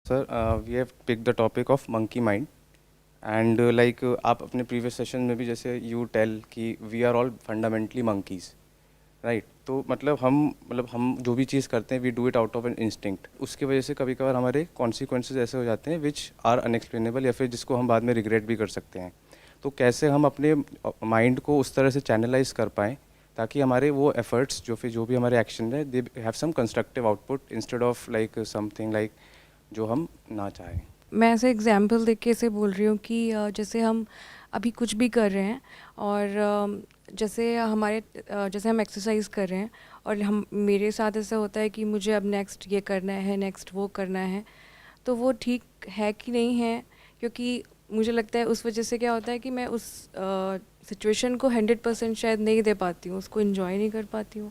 Sir we have pick the topic of monkey mind and like आप अपने previous session में भी जैसे यू टेल कि we are all fundamentally monkeys, right? तो मतलब हम जो भी चीज़ करते हैं we do it out of an instinct. उसकी वजह से कभी कभार हमारे कॉन्सिक्वेंसेज ऐसे हो जाते हैं विच आर अनएक्सप्लेनेबल, या फिर जिसको हम बाद में रिग्रेट भी कर सकते हैं। तो कैसे हम अपने माइंड को उस तरह से चैनलाइज कर पाएँ ताकि हमारे वो एफर्ट्स जो भी हमारे एक्शन है they have some constructive output instead of like something like जो हम ना चाहें। मैं ऐसे एग्जाम्पल देख के ऐसे बोल रही हूँ कि जैसे हम अभी कुछ भी कर रहे हैं और जैसे हम एक्सरसाइज कर रहे हैं और हम मेरे साथ ऐसा होता है कि मुझे अब नेक्स्ट ये करना है, नेक्स्ट वो करना है, तो वो ठीक है कि नहीं है? क्योंकि मुझे लगता है उस वजह से क्या होता है कि मैं उस सिचुएशन को 100% शायद नहीं दे पाती हूँ, उसको इन्जॉय नहीं कर पाती हूँ।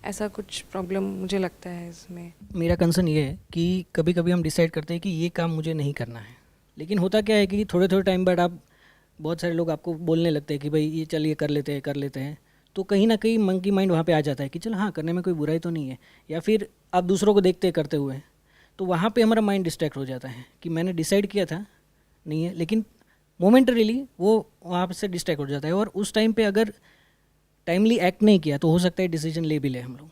ऐसा कुछ प्रॉब्लम मुझे लगता है इसमें। मेरा कंसर्न ये है कि कभी कभी हम डिसाइड करते हैं कि ये काम मुझे नहीं करना है, लेकिन होता क्या है कि थोड़े थोड़े टाइम बाद आप बहुत सारे लोग आपको बोलने लगते हैं कि भाई ये चल ये कर लेते हैं। तो कहीं ना कहीं मंकी माइंड वहाँ पे आ जाता है कि चल हाँ करने में कोई बुराई तो नहीं है, या फिर आप दूसरों को देखते करते हुए, तो वहाँ पे हमारा माइंड डिस्ट्रैक्ट हो जाता है कि मैंने डिसाइड किया था नहीं है, लेकिन मोमेंटरीली वो वहाँ से डिस्ट्रैक्ट हो जाता है। और उस टाइम पे अगर टाइमली एक्ट नहीं किया तो हो सकता है डिसीजन ले भी ले हम लोग।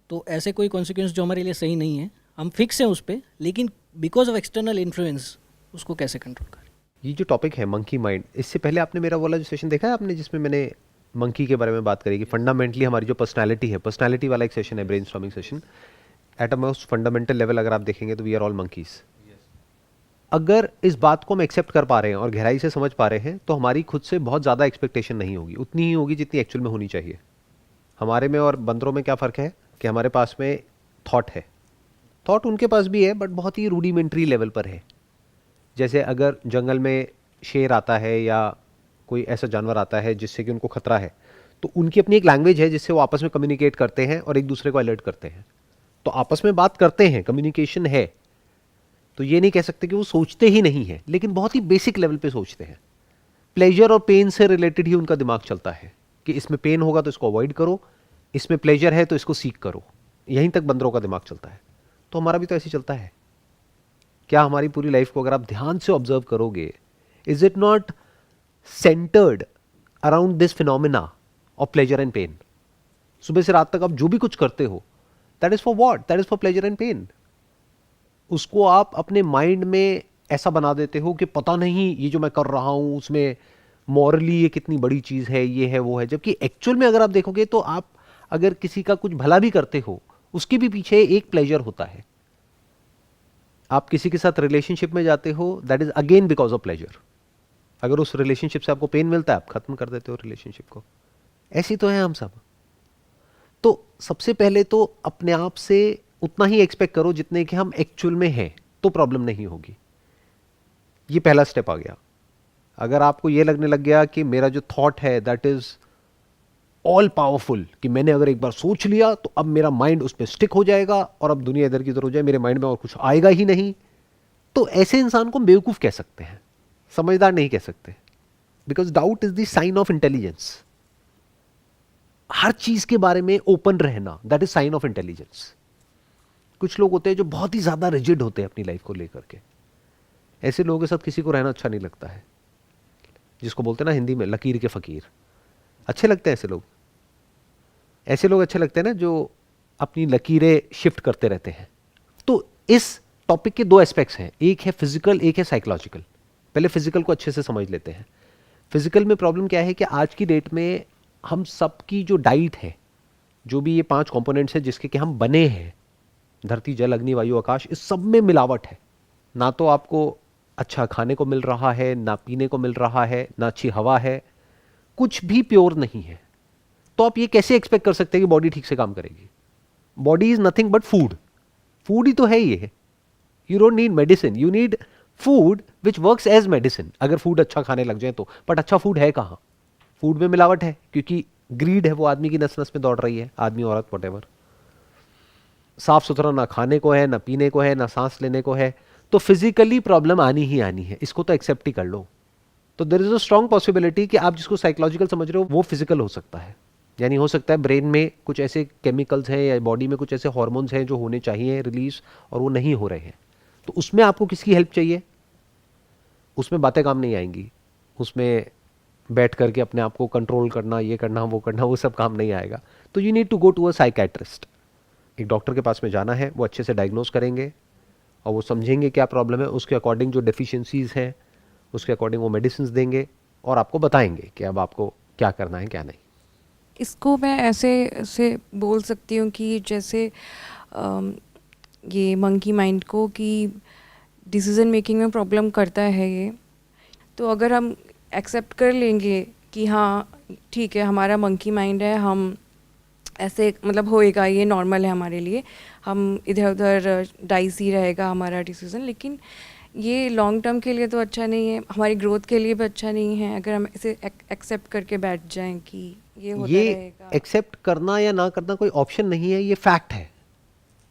तो ऐसे कोई कॉन्सिक्वेंस जो हमारे लिए सही नहीं है, हम फिक्स हैं उस पर, लेकिन बिकॉज ऑफ एक्सटर्नल इन्फ्लुएंस उसको कैसे कंट्रोल करें। ये जो टॉपिक है मंकी माइंड, इससे पहले आपने मेरा वाला जो सेशन देखा है आपने, जिसमें मैंने मंकी के बारे में बात करी कि फंडामेंटली हमारी जो पर्सनालिटी है, पर्सनालिटी वाला एक सेशन है, brainstorming session. At a most fundamental level अगर आप देखेंगे तो वी आर ऑल मंकीज। अगर इस बात को हम एक्सेप्ट कर पा रहे हैं और गहराई से समझ पा रहे हैं तो हमारी खुद से बहुत ज़्यादा एक्सपेक्टेशन नहीं होगी, उतनी ही होगी जितनी एक्चुअल में होनी चाहिए। हमारे में और बंदरों में क्या फ़र्क है कि हमारे पास में थॉट है, थॉट उनके पास भी है बट बहुत ही रूडिमेंट्री लेवल पर है। जैसे अगर जंगल में शेर आता है या कोई ऐसा जानवर आता है जिससे कि उनको खतरा है, तो उनकी अपनी एक लैंग्वेज है जिससे वो आपस में कम्युनिकेट करते हैं और एक दूसरे को अलर्ट करते हैं। तो आपस में बात करते हैं, कम्युनिकेशन है, तो ये नहीं कह सकते कि वो सोचते ही नहीं है, लेकिन बहुत ही बेसिक लेवल पे सोचते हैं। प्लेजर और पेन से रिलेटेड ही उनका दिमाग चलता है कि इसमें पेन होगा तो इसको अवॉइड करो, इसमें प्लेजर है तो इसको सीख करो। यहीं तक बंदरों का दिमाग चलता है। तो हमारा भी तो ऐसे ही चलता है। क्या हमारी पूरी लाइफ को अगर आप ध्यान से ऑब्जर्व करोगे, is it not centered around this phenomena of pleasure and pain? सुबह से रात तक आप जो भी कुछ करते हो, that is for what? That is for pleasure and pain. उसको आप अपने माइंड में ऐसा बना देते हो कि पता नहीं ये जो मैं कर रहा हूं उसमें मॉरली ये कितनी बड़ी चीज है, ये है वो है। जबकि एक्चुअल में अगर आप देखोगे तो आप अगर किसी का कुछ भला भी करते हो, उसके भी पीछे एक प्लेजर होता है। आप किसी के साथ रिलेशनशिप में जाते हो, that is again because of pleasure. अगर उस रिलेशनशिप से आपको पेन मिलता है, आप खत्म कर देते हो रिलेशनशिप को। ऐसी तो है हम सब। तो सबसे पहले तो अपने आप से उतना ही एक्सपेक्ट करो जितने कि हम एक्चुअल में हैं, तो प्रॉब्लम नहीं होगी। ये पहला स्टेप आ गया। अगर आपको ये लगने लग गया कि मेरा जो थॉट है दैट इज ऑल पावरफुल, कि मैंने अगर एक बार सोच लिया तो अब मेरा माइंड उस पर स्टिक हो जाएगा और अब दुनिया इधर की उधर हो जाए, मेरे माइंड में और कुछ आएगा ही नहीं, तो ऐसे इंसान को बेवकूफ कह सकते हैं, समझदार नहीं कह सकते। Because doubt is the sign of intelligence. हर चीज के बारे में ओपन रहना, that is sign of intelligence. कुछ लोग होते हैं जो बहुत ही ज्यादा रिजिड होते हैं अपनी लाइफ को लेकर के। ऐसे लोगों के साथ किसी को रहना अच्छा नहीं लगता है, जिसको बोलते हैं ना हिंदी में लकीर के फकीर। अच्छे लगते हैं ऐसे लोग। ऐसे लोग अच्छे लगते हैं ना जो अपनी लकीरें शिफ्ट करते रहते हैं। तो इस टॉपिक के दो एस्पेक्ट्स हैं, एक है फिजिकल, एक है साइकोलॉजिकल। पहले फिजिकल को अच्छे से समझ लेते हैं। फिजिकल में प्रॉब्लम क्या है कि आज की डेट में हम सबकी जो डाइट है, जो भी ये 5 कंपोनेंट्स है जिसके कि हम बने हैं, धरती जल अग्नि वायु आकाश, इस सब में मिलावट है। ना तो आपको अच्छा खाने को मिल रहा है, ना पीने को मिल रहा है, ना अच्छी हवा है, कुछ भी प्योर नहीं है। तो आप ये कैसे एक्सपेक्ट कर सकते हैं कि बॉडी ठीक से काम करेगी? Body is nothing but food. Food ही तो है ये। You don't need medicine, you need food which works as medicine. अगर फूड अच्छा खाने लग जाए तो। बट अच्छा फूड है कहां? फूड में मिलावट है, क्योंकि ग्रीड है, वो आदमी की नस नस में दौड़ रही है, आदमी औरत व्हाटएवर। साफ सुथरा ना खाने को है, ना पीने को है, ना सांस लेने को है। तो फिजिकली प्रॉब्लम आनी ही आनी है, इसको तो एक्सेप्ट ही कर लो। तो there is a strong possibility कि आप जिसको साइकोलॉजिकल समझ रहे हो वो फिजिकल हो सकता है। यानी हो सकता है ब्रेन में कुछ ऐसे केमिकल्स हैं या बॉडी में कुछ ऐसे हार्मोन्स हैं जो होने चाहिए रिलीज, और वो नहीं हो रहे हैं। तो उसमें आपको किसकी हेल्प चाहिए? उसमें बातें काम नहीं आएंगी, उसमें बैठ करके अपने आप को कंट्रोल करना, ये करना वो करना, वो सब काम नहीं आएगा। तो you need to go to a psychiatrist. एक डॉक्टर के पास में जाना है, वो अच्छे से डायग्नोस करेंगे और वो समझेंगे क्या प्रॉब्लम है, उसके अकॉर्डिंग जो डेफिशिएंसीज हैं उसके अकॉर्डिंग वो मेडिसिन देंगे और आपको बताएंगे कि अब आपको क्या करना है क्या नहीं। इसको मैं ऐसे ऐसे बोल सकती हूँ कि जैसे ये मंकी माइंड को कि डिसीजन मेकिंग में प्रॉब्लम करता है ये, तो अगर हम एक्सेप्ट कर लेंगे कि हाँ ठीक है हमारा मंकी माइंड है, हम ऐसे मतलब होएगा, ये नॉर्मल है हमारे लिए, हम इधर उधर डाइस ही रहेगा हमारा डिसीजन, लेकिन ये लॉन्ग टर्म के लिए तो अच्छा नहीं है, हमारी ग्रोथ के लिए भी अच्छा नहीं है अगर हम इसे एक्सेप्ट करके बैठ जाएं कि ये होता ये रहेगा। एक्सेप्ट करना या ना करना कोई ऑप्शन नहीं है, ये फैक्ट है।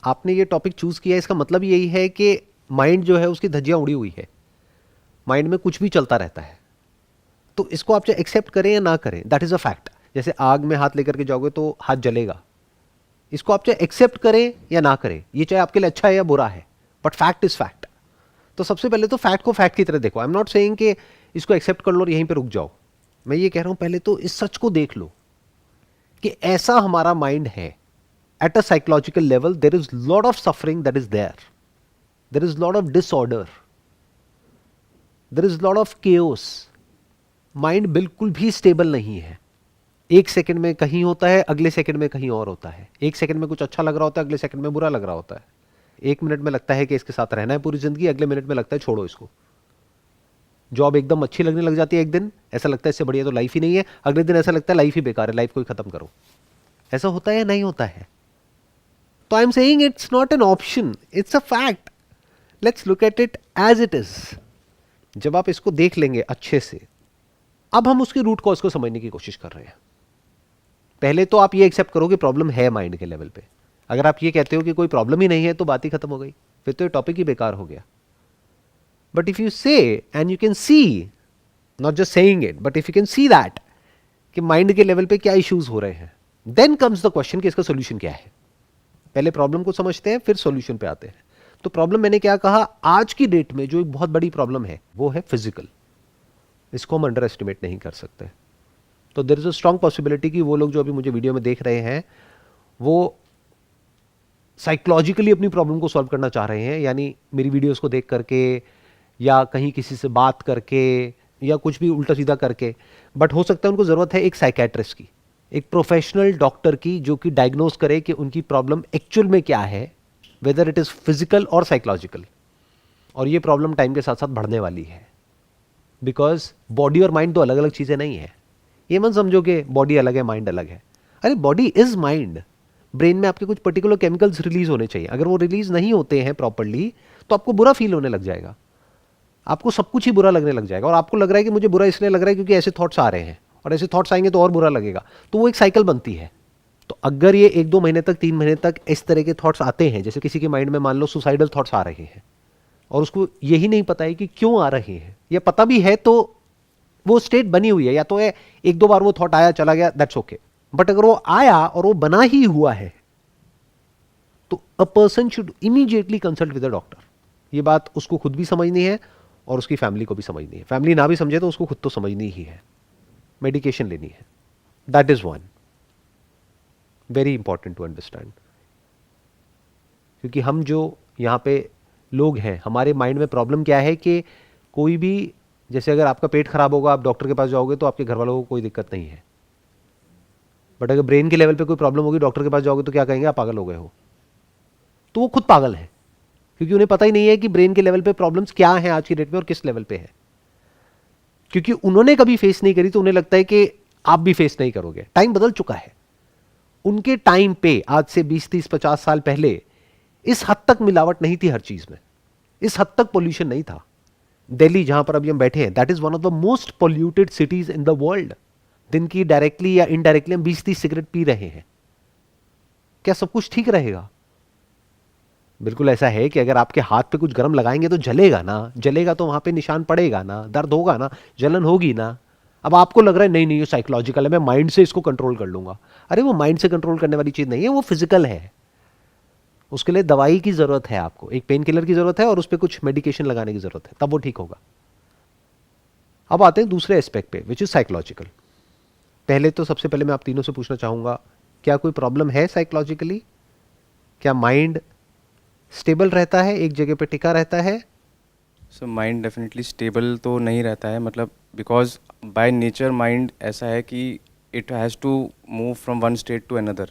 आपने ये टॉपिक चूज किया, इसका मतलब यही है कि माइंड जो है उसकी धज्जियां उड़ी हुई है, माइंड में कुछ भी चलता रहता है। तो इसको आप चाहे एक्सेप्ट करें या ना करें, दैट इज अ फैक्ट। जैसे आग में हाथ लेकर के जाओगे तो हाथ जलेगा, इसको आप चाहे एक्सेप्ट करें या ना करें, ये चाहे आपके लिए अच्छा है या बुरा है, बट फैक्ट इज फैक्ट। तो सबसे पहले तो फैक्ट को फैक्ट की तरह देखो। आई एम नॉट सेइंग कि इसको एक्सेप्ट कर लो और यहीं पे रुक जाओ। मैं ये कह रहा हूं पहले तो इस सच को देख लो कि ऐसा हमारा माइंड है। At a psychological level there is lot of suffering that is there is lot of disorder, there is lot of chaos. Mind बिल्कुल भी स्टेबल नहीं है। एक सेकंड में कहीं होता है, अगले सेकंड में कहीं और होता है। एक सेकंड में कुछ अच्छा लग रहा होता है, अगले सेकंड में बुरा लग रहा होता है। एक मिनट में लगता है कि इसके साथ रहना है पूरी जिंदगी, अगले मिनट में लगता है छोड़ो इसको। जॉब एकदम अच्छी लगने लग जाती है, एक दिन ऐसा लगता है इससे बढ़िया तो लाइफ ही नहीं है, अगले दिन ऐसा लगता है लाइफ ही बेकार है, लाइफ को ही खत्म करो। ऐसा होता है या नहीं होता है? तो I am saying it's not an option, it's a fact. Let's look at it as it is. जब आप इसको देख लेंगे अच्छे से, अब हम उसकी रूट कॉज को समझने की कोशिश कर रहे हैं। पहले तो आप ये एक्सेप्ट करो कि प्रॉब्लम है माइंड के लेवल पे। अगर आप ये कहते हो कि कोई प्रॉब्लम ही नहीं है तो बात ही खत्म हो गई, फिर तो ये टॉपिक ही बेकार हो गया। बट इफ यू से and you can see, not just saying it, but if you can see that कि माइंड के लेवल पे क्या इश्यूज हो रहे हैं, देन कम्स द क्वेश्चन कि इसका सोल्यूशन क्या है। पहले प्रॉब्लम को समझते हैं, फिर सोल्यूशन पे आते हैं। तो प्रॉब्लम मैंने क्या कहा, आज की डेट में जो एक बहुत बड़ी प्रॉब्लम है वो है फिजिकल। इसको हम अंडर एस्टिमेट नहीं कर सकते। तो there is a strong possibility कि वो लोग जो अभी मुझे वीडियो में देख रहे हैं वो साइकोलॉजिकली अपनी प्रॉब्लम को सॉल्व करना चाह रहे हैं, यानी मेरी वीडियोस को देख करके या कहीं किसी से बात करके या कुछ भी उल्टा सीधा करके। बट हो सकता है उनको ज़रूरत है एक साइकेट्रिस्ट की, एक प्रोफेशनल डॉक्टर की, जो कि डायग्नोस करे कि उनकी प्रॉब्लम एक्चुअल में क्या है, वेदर इट इज़ फिजिकल और साइकोलॉजिकल। और ये प्रॉब्लम टाइम के साथ साथ बढ़ने वाली है, बिकॉज बॉडी और माइंड दो अलग अलग चीज़ें नहीं है। ये मत समझो कि बॉडी अलग है माइंड अलग है। अरे बॉडी इज माइंड। ब्रेन में आपके कुछ पर्टिकुलर केमिकल्स रिलीज होने चाहिए, अगर वो रिलीज नहीं होते हैं प्रॉपर्ली तो आपको बुरा फील होने लग जाएगा, आपको सब कुछ ही बुरा लगने लग जाएगा। और आपको लग रहा है कि मुझे बुरा इसलिए लग रहा है क्योंकि ऐसे थॉट्स आ रहे हैं, और ऐसे थॉट्स आएंगे तो और बुरा लगेगा, तो वो एक साइकिल बनती है। तो अगर ये 1-2 महीने तक 3 महीने तक इस तरह के थॉट्स आते हैं, जैसे किसी के माइंड में मान लो सुसाइडल थॉट्स आ रहे हैं और उसको यही नहीं पता है कि क्यों आ रहे हैं, या पता भी है तो वो स्टेट बनी हुई है, या तो है 1-2 बार वो थॉट आया चला गया, दैट्स ओके। बट अगर वो आया और वो बना ही हुआ है तो a person should immediately consult with a doctor. ये बात उसको खुद भी समझनी है और उसकी फैमिली को भी समझनी है। फैमिली ना भी समझे तो उसको खुद तो समझनी ही है, मेडिकेशन लेनी है। That is one very important to understand. क्योंकि हम जो यहाँ पे लोग हैं, हमारे माइंड में प्रॉब्लम क्या है कि कोई भी, जैसे अगर आपका पेट खराब होगा आप डॉक्टर के पास जाओगे तो आपके घर वालों को कोई दिक्कत नहीं है, बट अगर ब्रेन के लेवल पे कोई प्रॉब्लम होगी डॉक्टर के पास जाओगे तो क्या कहेंगे, आप पागल हो गए हो। तो वो खुद पागल है, क्योंकि उन्हें पता ही नहीं है कि ब्रेन के लेवल पे प्रॉब्लम्स क्या हैं आज की डेट में और किस लेवल पे है। क्योंकि उन्होंने कभी फेस नहीं करी तो उन्हें लगता है कि आप भी फेस नहीं करोगे। टाइम बदल चुका है। उनके टाइम पे आज से 20-30-50 साल पहले इस हद तक मिलावट नहीं थी हर चीज में, इस हद तक पोल्यूशन नहीं था। दिल्ली जहां पर अभी हम बैठे हैं, that is one of the most polluted cities in the world. दिन की डायरेक्टली या इनडायरेक्टली हम 20-30 सिगरेट पी रहे हैं। क्या सब कुछ ठीक रहेगा? बिल्कुल ऐसा है कि अगर आपके हाथ पे कुछ गर्म लगाएंगे तो जलेगा ना, जलेगा तो वहां पे निशान पड़ेगा ना, दर्द होगा ना, जलन होगी ना। अब आपको लग रहा है नहीं नहीं ये साइकोलॉजिकल है, मैं माइंड से इसको कंट्रोल कर लूंगा। अरे वो माइंड से कंट्रोल करने वाली चीज नहीं है, वो फिजिकल है। उसके लिए दवाई की ज़रूरत है, आपको एक पेन किलर की ज़रूरत है और उस पर कुछ मेडिकेशन लगाने की ज़रूरत है, तब वो ठीक होगा। अब आते हैं दूसरे एस्पेक्ट पे, विच इज़ साइकोलॉजिकल। पहले तो सबसे पहले मैं आप तीनों से पूछना चाहूँगा, क्या कोई प्रॉब्लम है साइकोलॉजिकली? क्या माइंड स्टेबल रहता है, एक जगह पे टिका रहता है? सो माइंड डेफिनेटली स्टेबल तो नहीं रहता है, मतलब बिकॉज बाय नेचर माइंड ऐसा है कि it has to move from one state to another.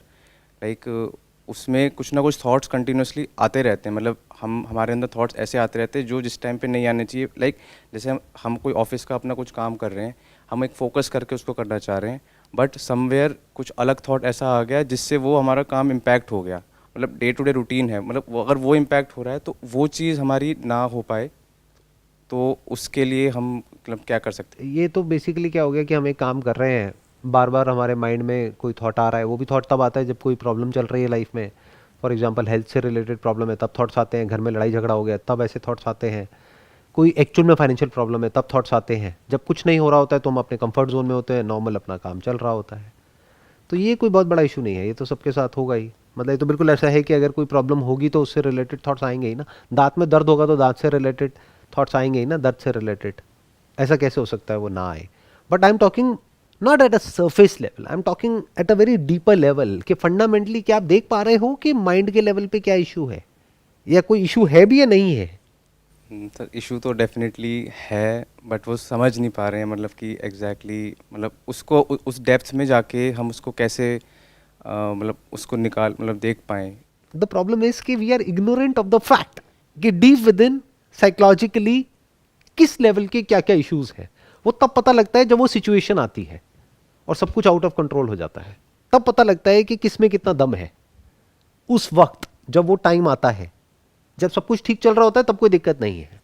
Like उसमें कुछ ना कुछ थॉट्स कंटिन्यूसली आते रहते हैं, मतलब हमारे अंदर थॉट्स ऐसे आते रहते हैं जो जिस टाइम पे नहीं आने चाहिए। लाइक जैसे हम कोई ऑफिस का अपना कुछ काम कर रहे हैं, हम एक फोकस करके उसको करना चाह रहे हैं, बट समवेयर कुछ अलग थॉट ऐसा आ गया जिससे वो हमारा काम इम्पैक्ट हो गया। मतलब डे टू डे रूटीन है, मतलब अगर वो इम्पैक्ट हो रहा है तो वो चीज़ हमारी ना हो पाए, तो उसके लिए हम मतलब क्या कर सकते हैं। ये तो बेसिकली क्या हो गया कि हम एक काम कर रहे हैं, बार बार हमारे माइंड में कोई थॉट आ रहा है, वो भी थॉट तब आता है जब कोई प्रॉब्लम चल रही है लाइफ में। फॉर एग्जांपल हेल्थ से रिलेटेड प्रॉब्लम है तब थॉट्स आते हैं, घर में लड़ाई झगड़ा हो गया तब ऐसे थॉट्स आते हैं, कोई एक्चुअल में फाइनेंशियल प्रॉब्लम है तब थॉट्स आते हैं। जब कुछ नहीं हो रहा होता है तो हम अपने कंफर्ट जोन में होते हैं, नॉर्मल अपना काम चल रहा होता है। तो ये कोई बहुत बड़ा इशू नहीं है, ये तो सबके साथ होगा ही। मतलब ये तो बिल्कुल ऐसा है कि अगर कोई प्रॉब्लम होगी तो उससे रिलेटेड थॉट्स आएंगे ही ना। दांत में दर्द होगा तो दांत से रिलेटेड थॉट्स आएंगे ही ना, दर्द से रिलेटेड। ऐसा कैसे हो सकता है वो ना आए? But I am talking not at a surface level, I am talking at a very deeper level, कि फंडामेंटली क्या आप देख पा रहे हो कि माइंड के लेवल पे क्या इशू है, या कोई इशू है भी या नहीं है? सर इशू तो डेफिनेटली है, बट वो समझ नहीं पा रहे हैं, मतलब कि एग्जैक्टली मतलब उसको उस डेप्थ में जाके हम उसको कैसे मतलब उसको निकाल मतलब देख पाएँ। द प्रॉब्लम इज कि we are ignorant of the fact कि डीप विद इन साइकोलॉजिकली किस लेवल के क्या क्या इश्यूज है। वो तब पता लगता है जब वो सिचुएशन आती है और सब कुछ आउट ऑफ कंट्रोल हो जाता है, तब पता लगता है कि किस में कितना दम है। उस वक्त जब वो टाइम आता है, जब सब कुछ ठीक चल रहा होता है, तब कोई दिक्कत नहीं है।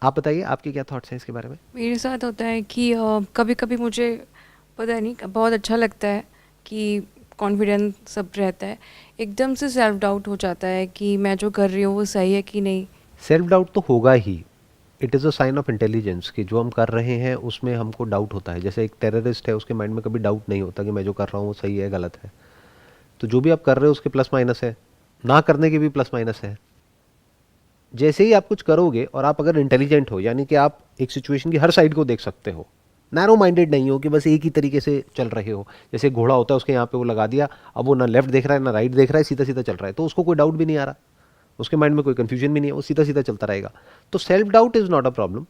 आप बताइए, आपके क्या थॉट्स हैं इसके बारे में? मेरे साथ होता है कि कभी कभी मुझे पता नहीं बहुत अच्छा लगता है कि कॉन्फिडेंस सब रहता है, एकदम से सेल्फ डाउट हो जाता है कि मैं जो कर रही हूँ वो सही है कि नहीं। सेल्फ डाउट तो होगा ही। It is a sign of intelligence कि जो हम कर रहे हैं उसमें हमको डाउट होता है। जैसे एक टेररिस्ट है, उसके माइंड में कभी डाउट नहीं होता कि मैं जो कर रहा हूँ वो सही है गलत है। तो जो भी आप कर रहे हो उसके प्लस माइनस है, ना करने के भी प्लस माइनस है। जैसे ही आप कुछ करोगे और आप अगर इंटेलिजेंट हो, यानी कि आप एक सिचुएशन की हर साइड को देख सकते हो, नैरो माइंडेड नहीं हो कि बस एक ही तरीके से चल रहे हो। जैसे घोड़ा होता है, उसके यहाँ पे वो लगा दिया, अब वो ना लेफ्ट देख रहा है ना राइट देख रहा है, सीधा सीधा चल रहा है, तो उसको कोई डाउट भी नहीं आ रहा, उसके माइंड में कोई कंफ्यूजन भी नहीं है, वो सीधा सीधा चलता रहेगा। तो self doubt is not a problem.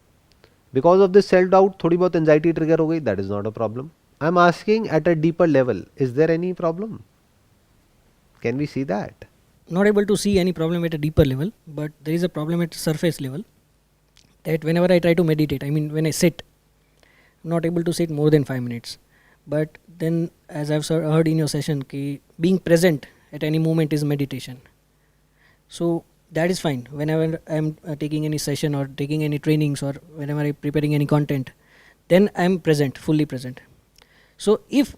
Because of this self doubt थोड़ी बहुत एंजाइटी ट्रिगर हो गई, that is not a problem. I am asking at a deeper level, is there any problem? Can we see that? Not able to see any problem at a deeper level, but there is a problem at surface level, that whenever I try to meditate, I mean when I sit, not able to sit more than 5 minutes. But then, as I've heard in your session, ki being present at any moment is meditation. So that is fine whenever I'm taking any session or taking any trainings, or whenever I'm preparing any content, then I'm present, fully present. So if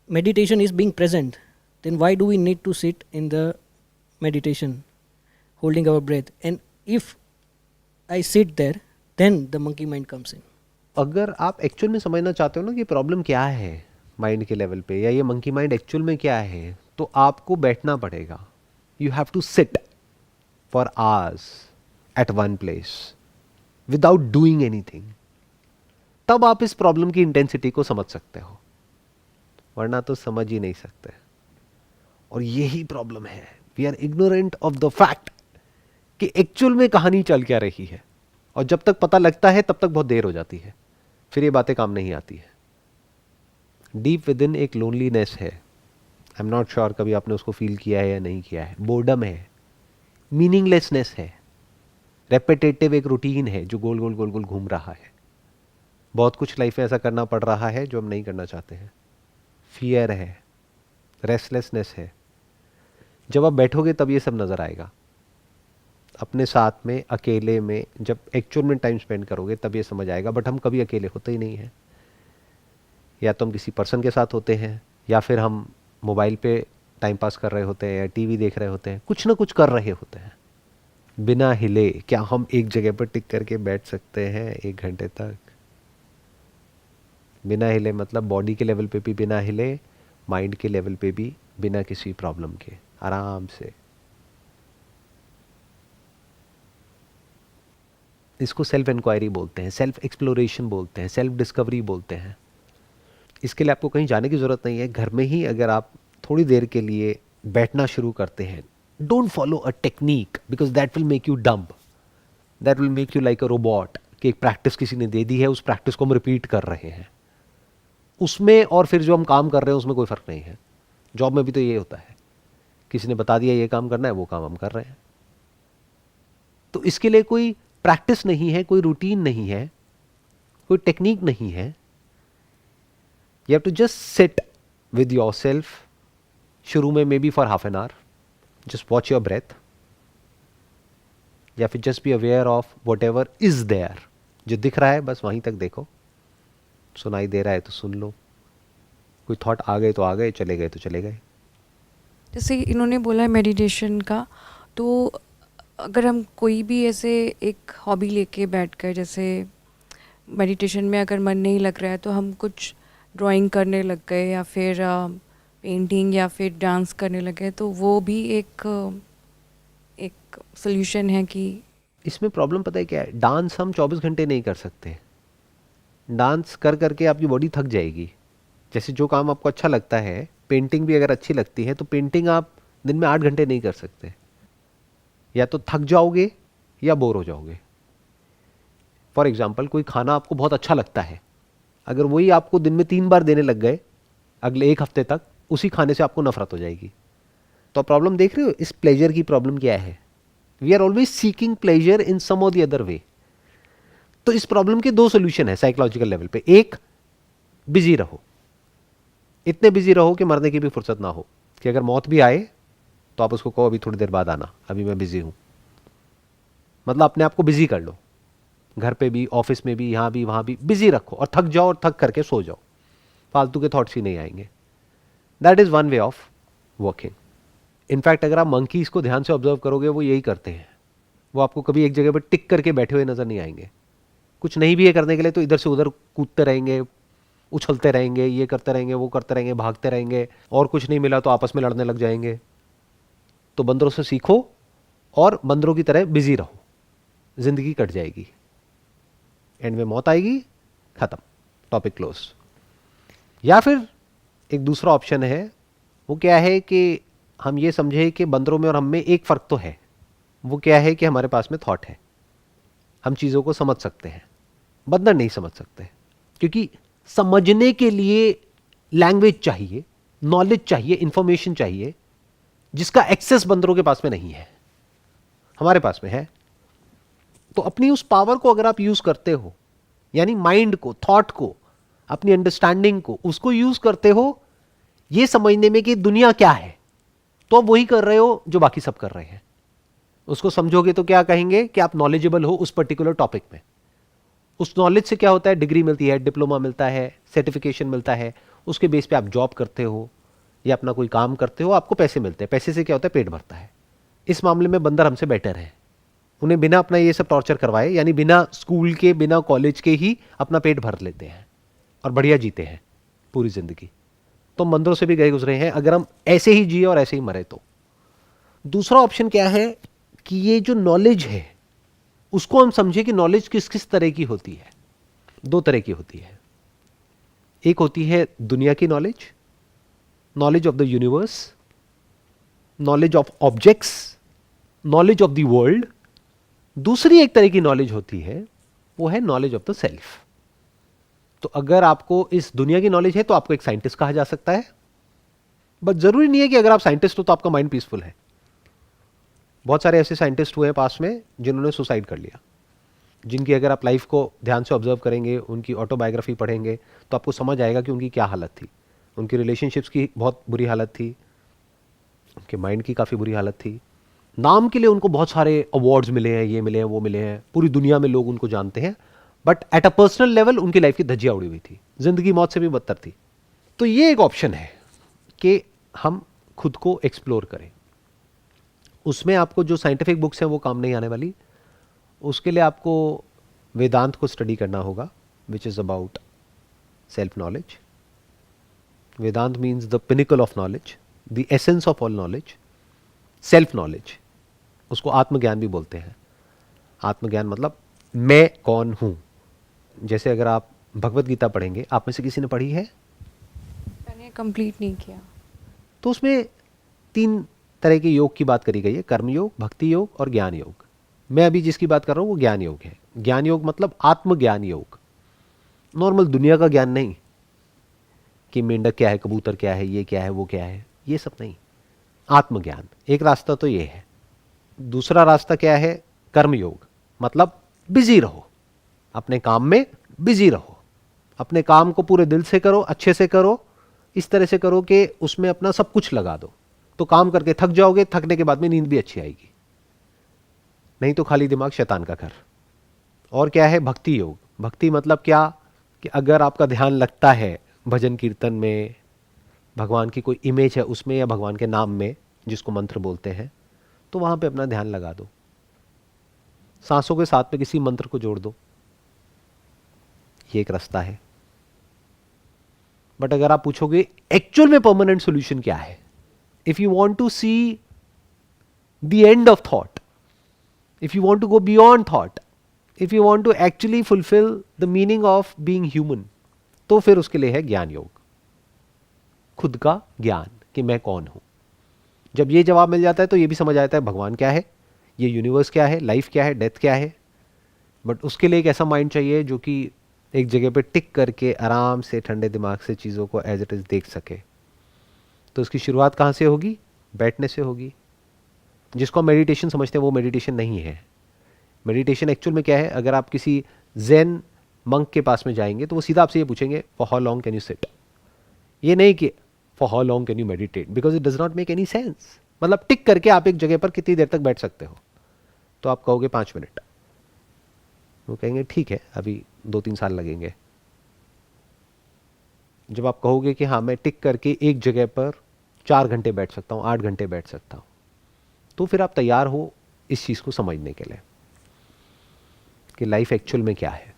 meditation is being present, then why do we need to sit in the meditation holding our breath? And if I sit there, then the monkey mind comes in. अगर आप actual में समझना चाहते हो ना कि problem क्या है माइंड के लेवल पे, या ये मंकी माइंड एक्चुअल में क्या है, तो आपको बैठना पड़ेगा। You have to sit for hours at one place without doing anything, तब आप इस प्रॉब्लम की इंटेंसिटी को समझ सकते हो, वरना तो समझ ही नहीं सकते। और यही प्रॉब्लम है, we are ignorant of the fact कि एक्चुअल में कहानी चल क्या रही है। और जब तक पता लगता है तब तक बहुत देर हो जाती है, फिर ये बातें काम नहीं आती है। डीप विद इन एक लोनलीनेस है, आई एम नॉट श्योर कभी आपने उसको फील किया है या नहीं किया है। बोर्डम है, मीनिंगलेसनेस है, रेपिटेटिव एक रूटीन है जो गोल गोल गोल गोल घूम रहा है। बहुत कुछ लाइफ में ऐसा करना पड़ रहा है जो हम नहीं करना चाहते हैं। फियर है, रेस्टलेसनेस है। जब आप बैठोगे तब ये सब नज़र आएगा, अपने साथ में अकेले में जब एक्चुअल में टाइम स्पेंड करोगे तब ये समझ आएगा। बट हम कभी अकेले होते ही नहीं हैं, या तो हम किसी पर्सन के साथ होते हैं, या फिर हम मोबाइल पे टाइम पास कर रहे होते हैं, या टीवी देख रहे होते हैं, कुछ ना कुछ कर रहे होते हैं बिना हिले। क्या हम एक जगह पर टिक करके बैठ सकते हैं 1 घंटे तक बिना हिले? मतलब बॉडी के लेवल पे भी बिना हिले, माइंड के लेवल पे भी बिना किसी प्रॉब्लम के, आराम से। इसको सेल्फ इंक्वायरी बोलते हैं, सेल्फ एक्सप्लोरेशन बोलते हैं, सेल्फ डिस्कवरी बोलते हैं। इसके लिए आपको कहीं जाने की ज़रूरत नहीं है। घर में ही अगर आप थोड़ी देर के लिए बैठना शुरू करते हैं, don't follow a technique because that will make you dumb, that will make you like a robot, कि एक प्रैक्टिस किसी ने दे दी है, उस प्रैक्टिस को हम रिपीट कर रहे हैं। उसमें और फिर जो हम काम कर रहे हैं उसमें कोई फ़र्क नहीं है। जॉब में भी तो ये होता है, किसी ने बता दिया ये काम करना है, वो काम हम कर रहे हैं। तो इसके लिए कोई प्रैक्टिस नहीं है, कोई रूटीन नहीं है, कोई टेक्निक नहीं है। You have to just sit with yourself. शुरू में maybe for half an hour, just watch your breath, या फिर just be aware of whatever is there. जो दिख रहा है बस वहीं तक देखो, सुनाई दे रहा है तो सुन लो, कोई थॉट आ गए तो आ गए, चले गए तो चले गए। जैसे इन्होंने बोला है मेडिटेशन का, तो अगर हम कोई भी ऐसे एक हॉबी लेके बैठ कर, जैसे मेडिटेशन में अगर मन नहीं लग रहा है तो हम कुछ ड्राइंग करने लग गए या फिर पेंटिंग या फिर डांस करने लग गए, तो वो भी एक सोल्यूशन है कि इसमें प्रॉब्लम पता है क्या है, डांस हम 24 घंटे नहीं कर सकते। डांस कर करके आपकी बॉडी थक जाएगी। जैसे जो काम आपको अच्छा लगता है, पेंटिंग भी अगर अच्छी लगती है तो पेंटिंग आप दिन में 8 घंटे नहीं कर सकते, या तो थक जाओगे या बोर हो जाओगे। फॉर एग्जाम्पल, कोई खाना आपको बहुत अच्छा लगता है, अगर वही आपको दिन में 3 बार देने लग गए अगले 1 हफ्ते तक, उसी खाने से आपको नफरत हो जाएगी। तो आप प्रॉब्लम देख रहे हो, इस प्लेजर की प्रॉब्लम क्या है? We are always seeking pleasure in some or the other way. तो इस प्रॉब्लम के 2 सोल्यूशन है साइकोलॉजिकल लेवल पे। एक, बिजी रहो, इतने बिजी रहो कि मरने की भी फुर्सत ना हो, कि अगर मौत भी आए तो आप उसको कहो अभी थोड़ी देर बाद आना, अभी मैं बिजी हूं। मतलब अपने आप को बिजी कर लो, घर पे भी, ऑफिस में भी, यहां भी, वहां भी बिजी रखो, और थक जाओ और थक करके सो जाओ, फालतू के थॉट्स ही नहीं आएंगे। That is one way of working. In fact अगर आप मंकीज को ध्यान से ऑब्जर्व करोगे, वो यही करते हैं। वो आपको कभी एक जगह पर टिक करके बैठे हुए नजर नहीं आएंगे। कुछ नहीं भी है करने के लिए तो इधर से उधर कूदते रहेंगे, उछलते रहेंगे, ये करते रहेंगे, वो करते रहेंगे, भागते रहेंगे, और कुछ नहीं मिला तो आपस में लड़ने लग जाएंगे। तो बंदरों से सीखो और बंदरों की तरह बिजी रहो, जिंदगी कट जाएगी, एंड में मौत आएगी, खत्म, टॉपिक क्लोज। या फिर एक दूसरा ऑप्शन है, वो क्या है कि हम ये समझे कि बंदरों में और हम में एक फ़र्क तो है। वो क्या है कि हमारे पास में थॉट है, हम चीज़ों को समझ सकते हैं, बंदर नहीं समझ सकते, क्योंकि समझने के लिए लैंग्वेज चाहिए, नॉलेज चाहिए, इंफॉर्मेशन चाहिए, जिसका एक्सेस बंदरों के पास में नहीं है, हमारे पास में है। तो अपनी उस पावर को अगर आप यूज करते हो, यानी माइंड को, थॉट को, अपनी अंडरस्टैंडिंग को, उसको यूज करते हो ये समझने में कि दुनिया क्या है, तो आप वही कर रहे हो जो बाकी सब कर रहे हैं। उसको समझोगे तो क्या कहेंगे कि आप नॉलेजेबल हो उस पर्टिकुलर टॉपिक में। उस नॉलेज से क्या होता है, डिग्री मिलती है, डिप्लोमा मिलता है, सर्टिफिकेशन मिलता है, उसके बेस पे आप जॉब करते हो या अपना कोई काम करते हो, आपको पैसे मिलते हैं। पैसे से क्या होता है, पेट भरता है। इस मामले में बंदर हमसे बेटर है। उन्हें बिना अपना ये सब टॉर्चर करवाए, यानी बिना स्कूल के, बिना कॉलेज के ही अपना पेट भर लेते हैं और बढ़िया जीते हैं पूरी जिंदगी। तो हम बंदरों से भी गए गुजरे हैं, अगर हम ऐसे ही जिए और ऐसे ही मरे तो। दूसरा ऑप्शन क्या है कि ये जो नॉलेज है उसको हम समझे कि नॉलेज किस किस तरह की होती है। 2 तरह की होती है। एक होती है दुनिया की knowledge, knowledge of the universe, knowledge of objects, knowledge of the world. दूसरी एक तरह की नॉलेज होती है, वो है नॉलेज ऑफ द सेल्फ। तो अगर आपको इस दुनिया की नॉलेज है तो आपको एक साइंटिस्ट कहा जा सकता है, बट जरूरी नहीं है कि अगर आप साइंटिस्ट हो तो आपका माइंड पीसफुल है। बहुत सारे ऐसे साइंटिस्ट हुए हैं पास में जिन्होंने सुसाइड कर लिया, जिनकी अगर आप लाइफ को ध्यान से ऑब्जर्व करेंगे, उनकी ऑटोबायोग्राफी पढ़ेंगे तो आपको समझ आएगा कि उनकी क्या हालत थी। उनकी रिलेशनशिप्स की बहुत बुरी हालत थी, उनके माइंड की काफ़ी बुरी हालत थी। नाम के लिए उनको बहुत सारे अवार्ड्स मिले हैं, ये मिले हैं, वो मिले हैं, पूरी दुनिया में लोग उनको जानते हैं, but at a personal level उनकी लाइफ की धज्जियां उड़ी हुई थी, जिंदगी मौत से भी बदतर थी। तो ये एक ऑप्शन है कि हम खुद को एक्सप्लोर करें। उसमें आपको जो साइंटिफिक बुक्स हैं वो काम नहीं आने वाली। उसके लिए आपको वेदांत को स्टडी करना होगा, which is about self knowledge. Vedanta means the pinnacle of knowledge, the essence of all knowledge, self knowledge. उसको आत्मज्ञान भी बोलते हैं। आत्मज्ञान मतलब मैं कौन हूँ, जैसे अगर आप भगवत गीता पढ़ेंगे, आप में से किसी ने पढ़ी है? मैंने कंप्लीट नहीं किया। तो उसमें 3 तरह के योग की बात करी गई है, कर्म योग, भक्ति योग और ज्ञान योग। मैं अभी जिसकी बात कर रहा हूँ वो ज्ञान योग है। ज्ञान योग मतलब आत्मज्ञान योग, नॉर्मल दुनिया का ज्ञान नहीं कि मेंढक क्या है, कबूतर क्या है, ये क्या है, वो क्या है, ये सब नहीं। आत्मज्ञान एक रास्ता तो ये है। दूसरा रास्ता क्या है? कर्म योग, मतलब बिजी रहो, अपने काम में बिजी रहो, अपने काम को पूरे दिल से करो, अच्छे से करो, इस तरह से करो कि उसमें अपना सब कुछ लगा दो। तो काम करके थक जाओगे, थकने के बाद में नींद भी अच्छी आएगी, नहीं तो खाली दिमाग शैतान का घर। और क्या है? भक्ति योग। भक्ति मतलब क्या कि अगर आपका ध्यान लगता है भजन कीर्तन में, भगवान की कोई इमेज है उसमें या भगवान के नाम में जिसको मंत्र बोलते हैं, तो वहां पे अपना ध्यान लगा दो, सांसों के साथ में किसी मंत्र को जोड़ दो, ये एक रास्ता है। बट अगर आप पूछोगे एक्चुअल में परमानेंट सॉल्यूशन क्या है, if you want to see the end of thought, if you want to go beyond thought, if you want to actually fulfil the meaning of being human, तो फिर उसके लिए है ज्ञान योग, खुद का ज्ञान कि मैं कौन हूं। जब ये जवाब मिल जाता है तो ये भी समझ आता है भगवान क्या है, ये यूनिवर्स क्या है, लाइफ क्या है, डेथ क्या है। बट उसके लिए एक ऐसा माइंड चाहिए जो कि एक जगह पे टिक करके आराम से ठंडे दिमाग से चीज़ों को एज इट इज़ देख सके। तो उसकी शुरुआत कहाँ से होगी? बैठने से होगी। जिसको हम मेडिटेशन समझते हैं वो मेडिटेशन नहीं है। मेडिटेशन एक्चुअल में क्या है? अगर आप किसी ज़ेन मंक के पास में जाएंगे तो वो सीधा आपसे ये पूछेंगे, for how long can you sit. ये नहीं कि for how long can you meditate, because it does not make any sense. मतलब टिक करके आप एक जगह पर कितनी देर तक बैठ सकते हो? तो आप कहोगे 5 मिनट, वो कहेंगे ठीक है अभी 2-3 साल लगेंगे। जब आप कहोगे कि हाँ मैं टिक करके एक जगह पर 4 घंटे बैठ सकता हूँ, 8 घंटे बैठ सकता हूँ, तो फिर आप तैयार हो इस चीज़ को समझने के लिए कि लाइफ एक्चुअल में क्या है।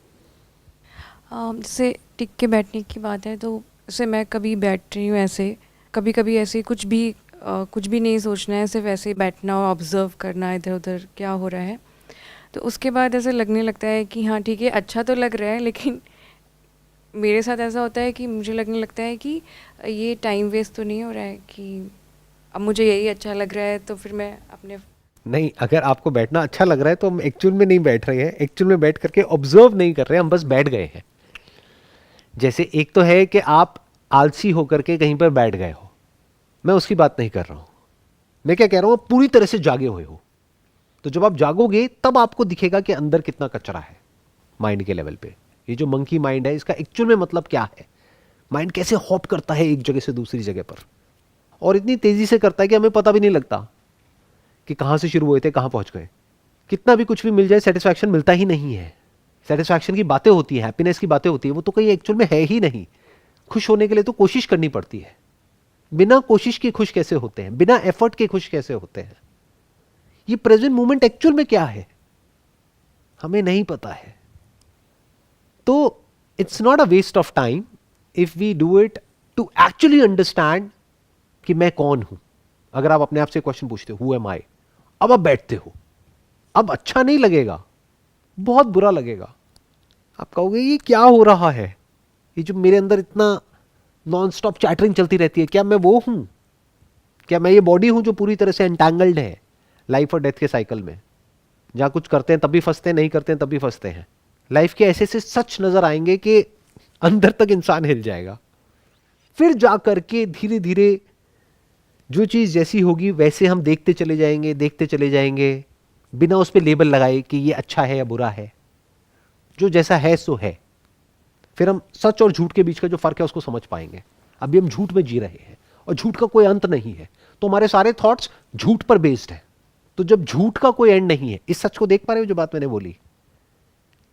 जैसे टिक के बैठने की बात है, तो जैसे मैं कभी बैठ रही हूँ ऐसे, कभी कभी ऐसे कुछ भी नहीं सोचना है, सिर्फ ऐसे ही बैठना और ऑब्ज़र्व करना इधर उधर क्या हो रहा है। तो उसके बाद ऐसे लगने लगता है कि हाँ ठीक है, अच्छा तो लग रहा है, लेकिन मेरे साथ ऐसा होता है कि मुझे लगने लगता है कि ये टाइम वेस्ट तो नहीं हो रहा है, कि अब मुझे यही अच्छा लग रहा है, तो फिर मैं अपने नहीं, अगर आपको बैठना अच्छा लग रहा है तो हम एक्चुअल में नहीं बैठ रहे हैं, एक्चुअल में बैठ करके ऑब्जर्व नहीं कर रहे हैं, हम बस बैठ गए हैं। जैसे एक तो है कि आप आलसी होकर के कहीं पर बैठ गए हो, मैं उसकी बात नहीं कर रहा हूं। मैं क्या कह रहा हूं, पूरी तरह से जागे हुए हो। तो जब आप जागोगे तब आपको दिखेगा कि अंदर कितना कचरा है माइंड के लेवल पे। ये जो मंकी माइंड है इसका एक्चुअल में मतलब क्या है, माइंड कैसे हॉप करता है एक जगह से दूसरी जगह पर, और इतनी तेजी से करता है कि हमें पता भी नहीं लगता कि कहां से शुरू हुए थे कहां पहुंच गए। कितना भी कुछ भी मिल जाए सेटिस्फैक्शन मिलता ही नहीं है। सेटिस्फैक्शन की बातें होती है, हैप्पीनेस की बातें होती है, वो तो कहीं एक्चुअल में है ही नहीं। खुश होने के लिए तो कोशिश करनी पड़ती है। बिना कोशिश के खुश कैसे होते हैं, बिना एफर्ट के खुश कैसे होते हैं? ये प्रेजेंट मोमेंट एक्चुअल में क्या है हमें नहीं पता है। तो it's not a waste of time if we do it to actually understand कि मैं कौन हूं। अगर आप अपने आप से क्वेश्चन पूछते हो, हु एम आई, अब आप बैठते हो, अब अच्छा नहीं लगेगा, बहुत बुरा लगेगा। आप कहोगे ये क्या हो रहा है, ये जो मेरे अंदर इतना नॉन स्टॉप चैटरिंग चलती रहती है, क्या मैं वो हूं? क्या मैं ये बॉडी हूं जो पूरी तरह से एंटैंगल्ड है लाइफ और डेथ के साइकिल में, जहां कुछ करते हैं तब भी फंसते हैं, नहीं करते हैं तब भी फंसते हैं। लाइफ के ऐसे से सच नजर आएंगे कि अंदर तक इंसान हिल जाएगा। फिर जा करके धीरे धीरे जो चीज जैसी होगी वैसे हम देखते चले जाएंगे, देखते चले जाएंगे, बिना उस पर लेबल लगाए कि ये अच्छा है या बुरा है। जो जैसा है सो है। फिर हम सच और झूठ के बीच का जो फर्क है उसको समझ पाएंगे। अभी हम झूठ में जी रहे हैं और झूठ का कोई अंत नहीं है, तो हमारे सारे थॉट्स झूठ पर बेस्ड है। तो जब झूठ का कोई एंड नहीं है, इस सच को देख पा रहे हो जो बात मैंने बोली,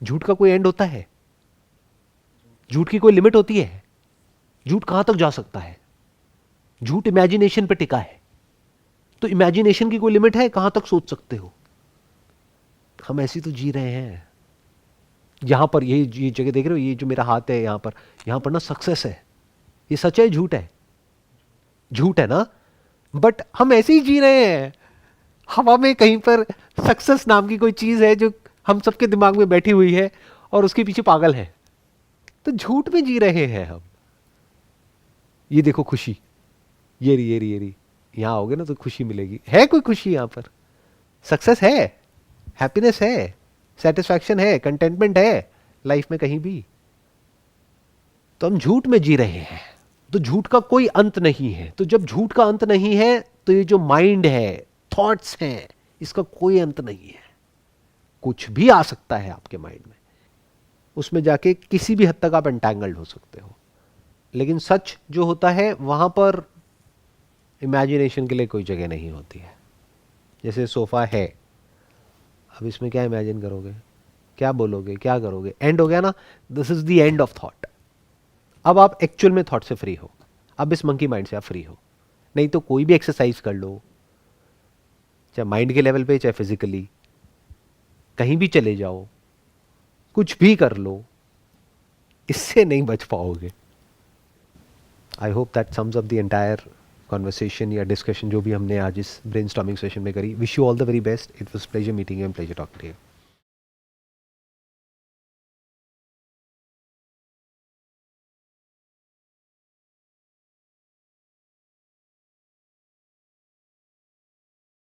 झूठ का कोई एंड होता है? झूठ की कोई लिमिट होती है? झूठ कहां तक जा सकता है? झूठ इमेजिनेशन पे टिका है, तो इमेजिनेशन की कोई लिमिट है? कहां तक सोच सकते हो? हम ऐसी तो जी रहे हैं। यहां पर ये जगह देख रहे हो, ये जो मेरा हाथ है यहां पर ना सक्सेस है। ये सच है झूठ है? झूठ है ना। बट हम ऐसे ही जी रहे हैं। हवा में कहीं पर सक्सेस नाम की कोई चीज है जो हम सबके दिमाग में बैठी हुई है और उसके पीछे पागल है। तो झूठ में जी रहे हैं हम। ये देखो खुशी, ये रही, ये रही, ये रही, यहां आओगे ना तो खुशी मिलेगी। है कोई खुशी यहां पर? सक्सेस है, हैप्पीनेस है, सेटिस्फैक्शन है, कंटेंटमेंट है लाइफ में कहीं भी? तो हम झूठ में जी रहे हैं। तो झूठ का कोई अंत नहीं है। तो जब झूठ का अंत नहीं है तो ये जो माइंड है, थॉट्स हैं, इसका कोई अंत नहीं है। कुछ भी आ सकता है आपके माइंड में, उसमें जाके किसी भी हद तक आप एंटैंगल्ड हो सकते हो। लेकिन सच जो होता है वहां पर इमेजिनेशन के लिए कोई जगह नहीं होती है। जैसे सोफा है, अब इसमें क्या इमेजिन करोगे, क्या बोलोगे, क्या करोगे? एंड हो गया ना, this is the end of thought. अब आप एक्चुअल में थॉट से फ्री हो, अब इस मंकी माइंड से आप फ्री हो। नहीं तो कोई भी एक्सरसाइज कर लो, चाहे माइंड के लेवल पे चाहे फिजिकली, कहीं भी चले जाओ, कुछ भी कर लो, इससे नहीं बच पाओगे। I hope that sums up the entire conversation या डिस्कशन जो भी हमने आज इस ब्रेनस्टॉर्मिंग सेशन में करी। Wish you all the very best. It was pleasure meeting you and pleasure talking to you.